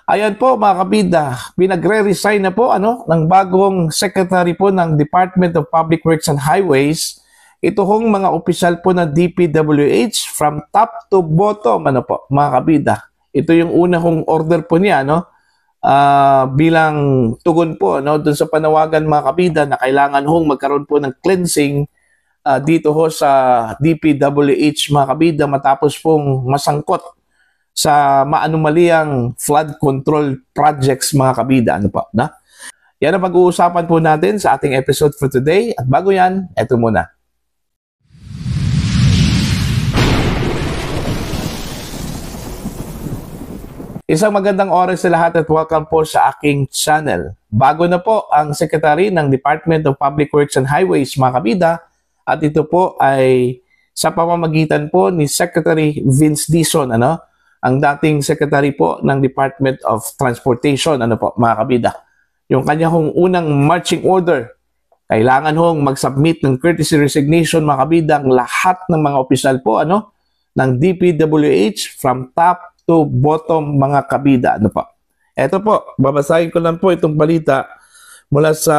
Ayan po mga kabida, pinagre-resign na po ng bagong secretary po ng Department of Public Works and Highways. Ito hong mga opisyal po ng DPWH from top to bottom po mga kabida. Ito yung una kong order po niya bilang tugon po dun sa panawagan mga kabida na kailangan hong magkaroon po ng cleansing dito ho sa DPWH mga kabida matapos pong masangkot sa maanumaliyang flood control projects mga kabida. Yan ang pag-uusapan po natin sa ating episode for today. At bago yan, eto muna. Isang magandang oras sa lahat at welcome po sa aking channel. Bago na po ang Secretary ng Department of Public Works and Highways mga kabida at ito po ay sa pamamagitan po ni Secretary Vince Dizon, ang dating secretary po ng Department of Transportation, mga kabida. Yung kanya hong unang marching order, kailangan hong mag-submit ng courtesy resignation, mga kabida, ang lahat ng mga opisyal po, ng DPWH from top to bottom, mga kabida, Ito po, babasahin ko lang po itong balita mula sa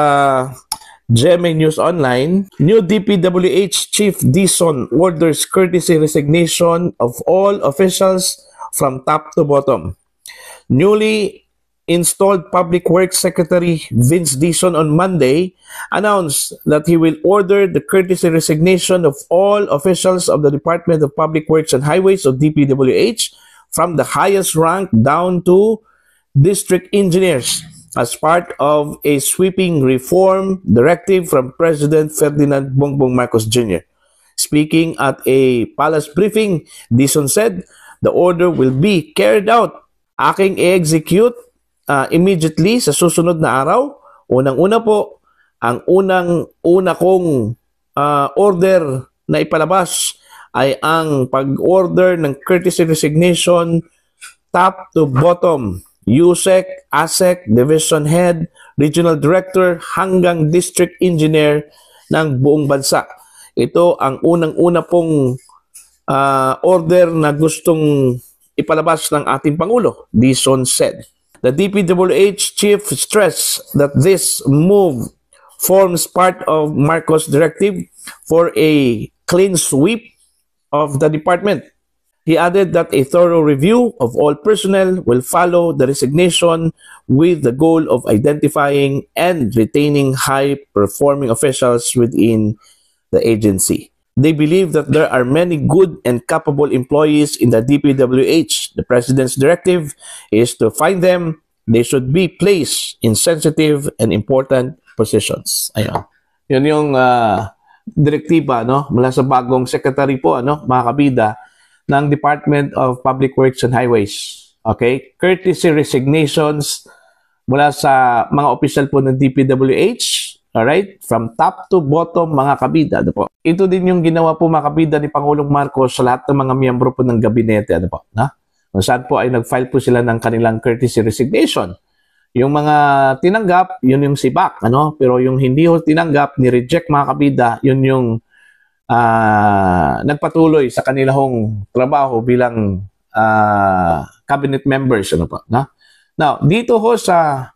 GMA News Online. New DPWH Chief Dizon orders courtesy resignation of all officials from top to bottom. Newly installed Public Works Secretary Vince Dizon on Monday announced that he will order the courtesy resignation of all officials of the Department of Public Works and Highways of DPWH from the highest rank down to district engineers as part of a sweeping reform directive from President Ferdinand Bongbong Marcos Jr. Speaking at a palace briefing, Dizon said, "The order will be carried out. Aking i-execute immediately sa susunod na araw. Unang-una po, ang unang-una kong order na ipalabas ay ang pag-order ng courtesy resignation top to bottom. USEC, ASEC, Division Head, Regional Director hanggang District Engineer ng buong bansa." Ito ang unang-una pong order na gustong ipalabas ng ating Pangulo, Dizon said. The DPWH chief stressed that this move forms part of Marcos' directive for a clean sweep of the department. He added that a thorough review of all personnel will follow the resignation with the goal of identifying and retaining high-performing officials within the agency. They believe that there are many good and capable employees in the DPWH. The President's directive is to find them. They should be placed in sensitive and important positions. Ayun. Yun yung direktiba mula sa bagong secretary po, mga kabida, ng Department of Public Works and Highways. Okay? Courtesy resignations mula sa mga opisyal po ng DPWH. Alright? From top to bottom, mga kabida. Ito din yung ginawa po, mga kabida, ni Pangulong Marcos sa lahat ng mga miyembro po ng gabinete. Kung saan po ay nag-file po sila ng kanilang courtesy resignation. Yung mga tinanggap, yun yung sibak. Pero yung hindi ho tinanggap, ni-reject, mga kabida, yun yung nagpatuloy sa kanilang trabaho bilang cabinet members. Now, dito ho sa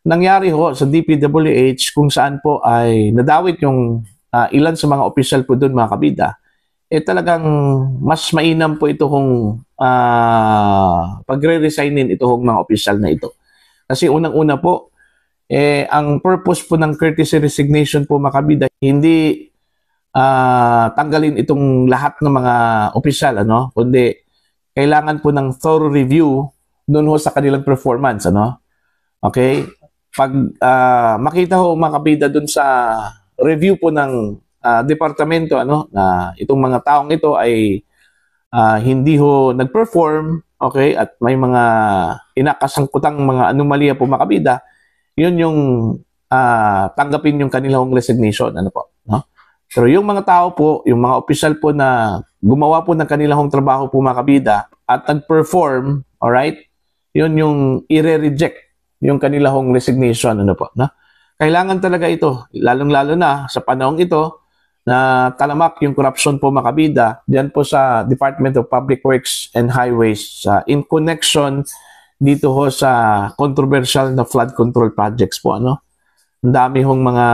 nangyari ho sa DPWH kung saan po ay nadawit yung ilan sa mga opisyal po doon, mga kabida, talagang mas mainam po ito kung pagre-resignin ito hong mga opisyal na ito. Kasi unang-una po, ang purpose po ng courtesy resignation po, mga kabida, hindi tanggalin itong lahat ng mga opisyal, kundi kailangan po ng thorough review doon ho sa kanilang performance. Okay? Pag makita ho, mga kabida, dun sa review po ng departamento na itong mga taong ito ay hindi ho nag-perform, okay, at may mga inakasangkutang mga anomalya po, mga kabida, yun yung tanggapin yung kanilang resignation. Pero yung mga tao po, yung mga opisyal po na gumawa po ng kanilang trabaho po, mga kabida, at nag-perform, alright, yun yung i-reject yung kanilang resignation. Kailangan talaga ito, lalong-lalo na sa panahong ito na talamak yung corruption po, mga kabida, diyan po sa Department of Public Works and Highways in connection dito ho sa controversial na flood control projects po, ano. Ang dami hong mga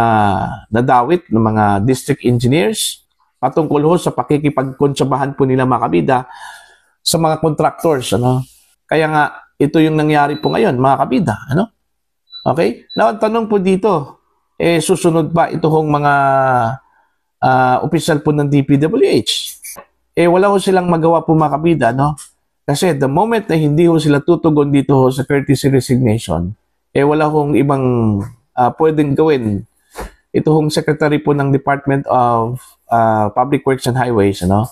nadawit ng mga district engineers patungkol ho sa pakikipagkontrabahan po nila mga kabida sa mga contractors, ano. Kaya nga ito yung nangyari po ngayon mga kabida, ano. Okay? Now, ang tanong po dito, susunod ba ito hong mga opisyal po ng DPWH? Wala ho silang magawa po mga kabida, no? Kasi the moment na hindi ho sila tutugon dito ho sa courtesy resignation, wala hong ibang pwedeng gawin. Ito hong secretary po ng Department of Public Works and Highways, ano?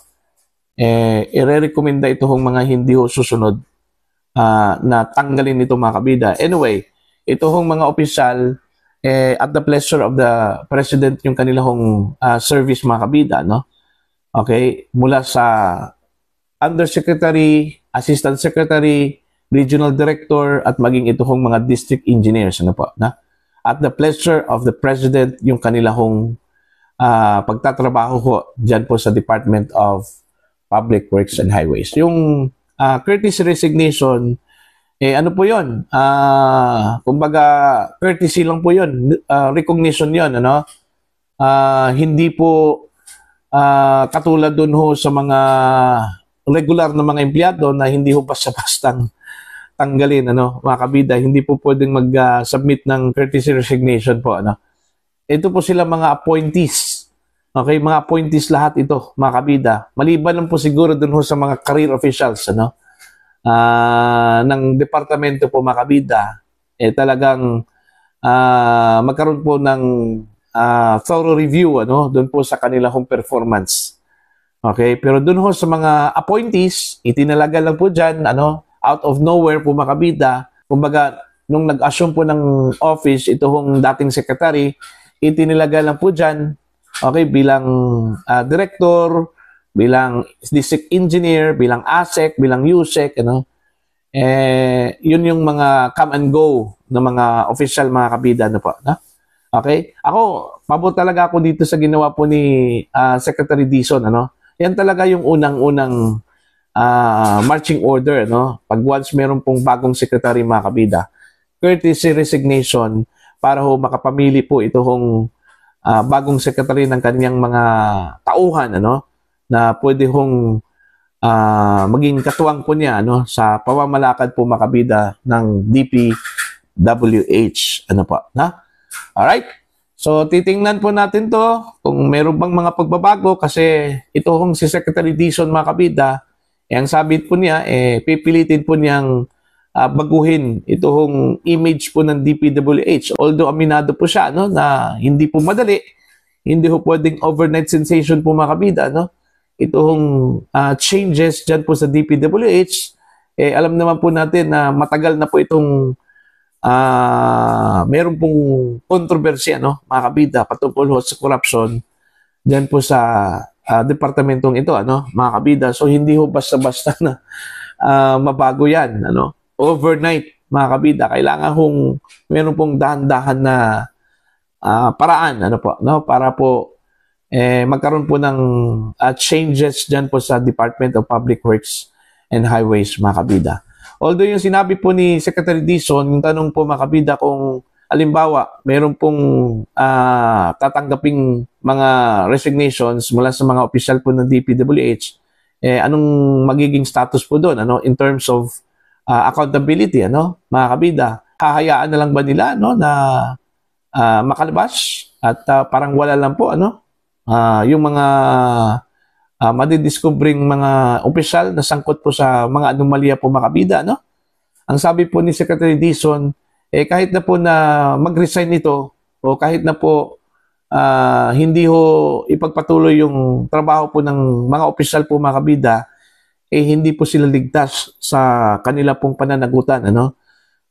I-recommenda ito hong mga hindi ho susunod na tanggalin ito mga kabida. Anyway, ito hong mga opisyal, at the pleasure of the President yung kanilang service mga kabida, no? Okay? Mula sa Undersecretary, Assistant Secretary, Regional Director, at maging ito hong mga District Engineers, ano po, na? At the pleasure of the President yung kanilang pagtatrabaho ho dyan po sa Department of Public Works and Highways. Yung courtesy resignation, ano po yun? Kumbaga, courtesy lang po yun. Recognition yun, ano? Hindi po katulad dun ho sa mga regular na mga empleyado na hindi ho basta-bastang tanggalin, ano, mga kabida. Hindi po pwedeng mag-submit ng courtesy resignation po, ano. Ito po sila mga appointees. Okay, mga appointees lahat ito, mga kabida. Maliban lang po siguro dun ho sa mga career officials, ano, ng departamento po mga kabida, talagang magkaroon po ng thorough review, ano, doon po sa kanilang performance. Okay, pero doon ho sa mga appointees, itinalaga lang po dyan, ano, out of nowhere po mga kabida. Kumbaga, nung nag-assume po ng office, ito hong dating secretary, itinilaga lang po dyan, okay, bilang director, bilang district engineer, bilang ASEC, bilang USEC, ano. Yun yung mga come and go ng mga official mga kabida, ano po, no? Okay? Ako, pabor talaga ako dito sa ginawa po ni Secretary Dizon, ano. Yan talaga yung unang-unang marching order, no? Pag once meron pong bagong secretary mga kabida, courtesy resignation para ho makapamili po ito hong bagong secretary ng kanyang mga tauhan, ano, na pwede hong maging katuwang po niya, ano, sa pamamalakad po makabida ng DPWH, ano po, na? Alright? So, titingnan po natin to kung meron bang mga pagbabago kasi ito hong si Secretary Dizon mga kabida, ang sabi po niya, pipilitin po niyang baguhin ito hong image po ng DPWH. Although aminado po siya, no, na hindi po madali, hindi po pwedeng overnight sensation po mga kabida, no? Itong changes dyan po sa DPWH, alam naman po natin na matagal na po itong meron pong kontrobersya, no, mga kabida, patungkol sa corruption dyan po sa departamentong ito, ano, mga kabida. So, hindi ho basta-basta na mabago yan, ano, overnight, mga kabida. Kailangan hong meron pong dahan-dahan na paraan, ano po, no, para po magkaroon po ng changes dyan po sa Department of Public Works and Highways, mga kabida. Although yung sinabi po ni Secretary Dizon, yung tanong po mga kabida kung halimbawa, meron pong tatanggaping mga resignations mula sa mga opisyal po ng DPWH, anong magiging status po doon, ano, in terms of accountability, ano, mga kabida? Hahayaan na lang ba nila, no, na makalabas at parang wala lang po, ano, yung mga madidiscovering mga opisyal na sangkot po sa mga anomalya po mga kabida, no? Ang sabi po ni Secretary Dizon, kahit na po na mag-resign ito o kahit na po hindi ho ipagpatuloy yung trabaho po ng mga opisyal po mga kabida, hindi po sila ligtas sa kanila pong pananagutan, ano?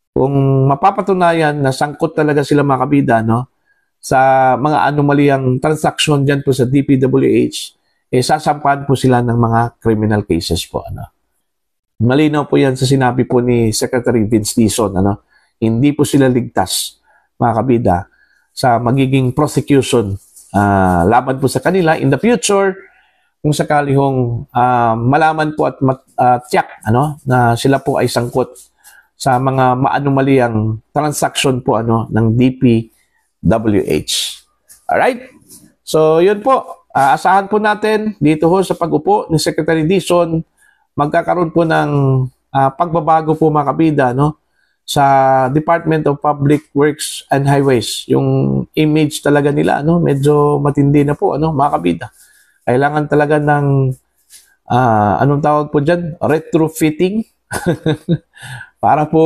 Kung mapapatunayan na sangkot talaga sila mga kabida, no, sa mga anomalyang transaksyon dyan po sa DPWH, sasampahan po sila ng mga criminal cases po, ano. Malinaw po yan sa sinabi po ni Secretary Vince Dizon, ano. Hindi po sila ligtas, mga kabida, sa magiging prosecution laban po sa kanila in the future kung sakali hong malaman po at tiyak, ano, na sila po ay sangkot sa mga maanumaliyang transaction po ng DPWH. Alright? So, yun po. Asahan po natin dito ho sa pag-upo ni Secretary Dizon, magkakaroon po ng pagbabago po mga kabida, no? Sa Department of Public Works and Highways. Yung image talaga nila, medyo matindi na po, mga kabida. Kailangan talaga ng, anong tawag po dyan? Retrofitting. Para po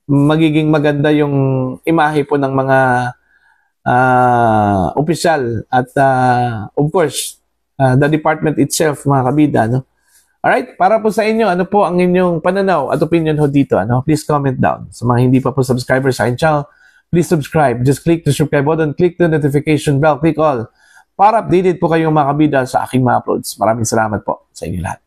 magiging maganda yung imahe po ng mga opisyal at of course, the department itself, mga kabida, Alright, para po sa inyo, ano po ang inyong pananaw at opinion ho dito, Please comment down. Sa mga hindi pa po subscriber sa aking channel, please subscribe. Just click the subscribe button, click the notification bell, click all para updated po kayong mga kabida sa aking mga uploads. Maraming salamat po sa inyo lahat.